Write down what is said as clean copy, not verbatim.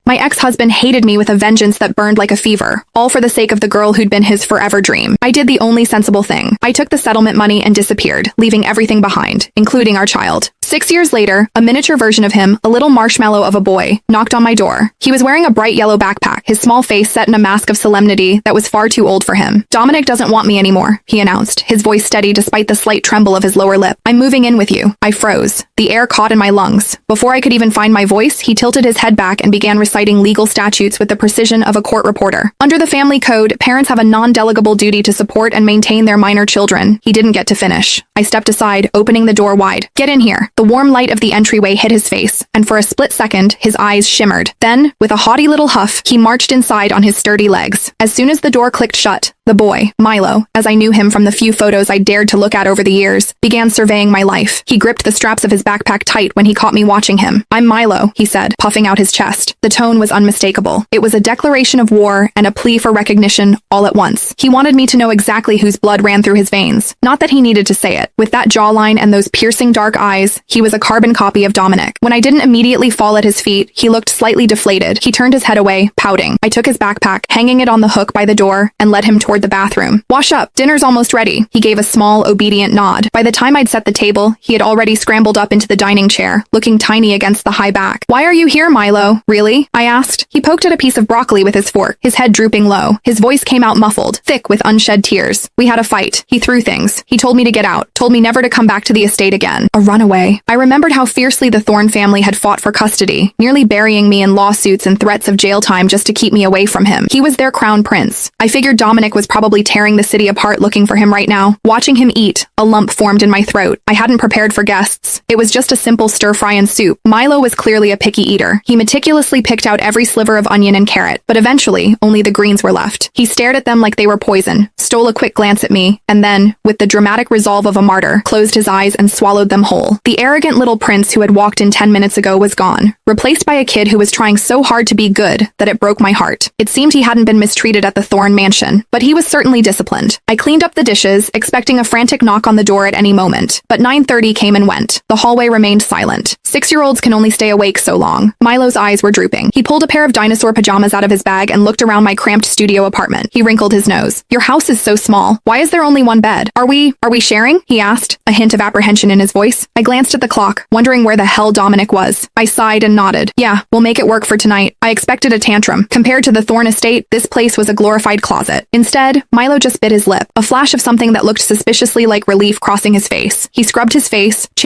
My ex-husband hated me with a vengeance that burned like a fever, all for the sake of the girl who'd been his forever dream. I did the only sensible thing. I took the settlement money and disappeared, leaving everything behind, including our child. 6 years later, a miniature version of him, a little marshmallow of a boy, knocked on my door. He was wearing a bright yellow backpack, his small face set in a mask of solemnity that was far too old for him. "Dominic doesn't want me anymore," he announced, his voice steady despite the slight tremble of his lower lip. "I'm moving in with you." I froze. The air caught in my lungs. Before I could even find my voice, he tilted his head back and began reciting legal statutes with the precision of a court reporter. Under the family code, parents have a non-delegable duty to support and maintain their minor children. He didn't get to finish. I stepped aside, opening the door wide. "Get in here." The warm light of the entryway hit his face, and for a split second, his eyes shimmered. Then, with a haughty little huff, he marched inside on his sturdy legs. As soon as the door clicked shut, the boy, Milo, as I knew him from the few photos I dared to look at over the years, began surveying my life. He gripped the straps of his backpack tight when he caught me watching him. "I'm Milo," he said, puffing out his chest. The tone was unmistakable. It was a declaration of war and a plea for recognition all at once. He wanted me to know exactly whose blood ran through his veins. Not that he needed to say it. With that jawline and those piercing dark eyes, he was a carbon copy of Dominic. When I didn't immediately fall at his feet, he looked slightly deflated. He turned his head away, pouting. I took his backpack, hanging it on the hook by the door, and led him toward the bathroom. "Wash up. Dinner's almost ready." He gave a small, obedient nod. By the time I'd set the table, he had already scrambled up into the dining chair, looking tiny against the high back. "Why are you here, Milo?" "Really?" I asked. He poked at a piece of broccoli with his fork, his head drooping low. His voice came out muffled, thick with unshed tears. "We had a fight. He threw things. He told me to get out, told me never to come back to the estate again. A runaway." I remembered how fiercely the Thorne family had fought for custody, nearly burying me in lawsuits and threats of jail time just to keep me away from him. He was their crown prince. I figured Dominic was probably tearing the city apart looking for him right now. Watching him eat, a lump formed in my throat. I hadn't prepared for guests. It was just a simple stir-fry and soup. Milo was clearly a picky eater. He meticulously picked out every sliver of onion and carrot, but eventually, only the greens were left. He stared at them like they were poison, stole a quick glance at me, and then, with the dramatic resolve of a martyr, closed his eyes and swallowed them whole. The arrogant little prince who had walked in 10 minutes ago was gone, replaced by a kid who was trying so hard to be good that it broke my heart. It seemed he hadn't been mistreated at the Thorne mansion, but he was certainly disciplined. I cleaned up the dishes, expecting a frantic knock on the door at any moment, but 9:30 came and went. The hallway remained silent. 6-year-olds can only stay awake so long. Milo's eyes were drooping. He pulled a pair of dinosaur pajamas out of his bag and looked around my cramped studio apartment. He wrinkled his nose. "Your house is so small. Why is there only one bed? Are we sharing?" he asked, a hint of apprehension in his voice. I glanced at the clock, wondering where the hell Dominic was. I sighed and nodded. "Yeah, we'll make it work for tonight." I expected a tantrum. Compared to the Thorne estate, this place was a glorified closet. Instead, Milo just bit his lip, a flash of something that looked suspiciously like relief crossing his face. He scrubbed his face,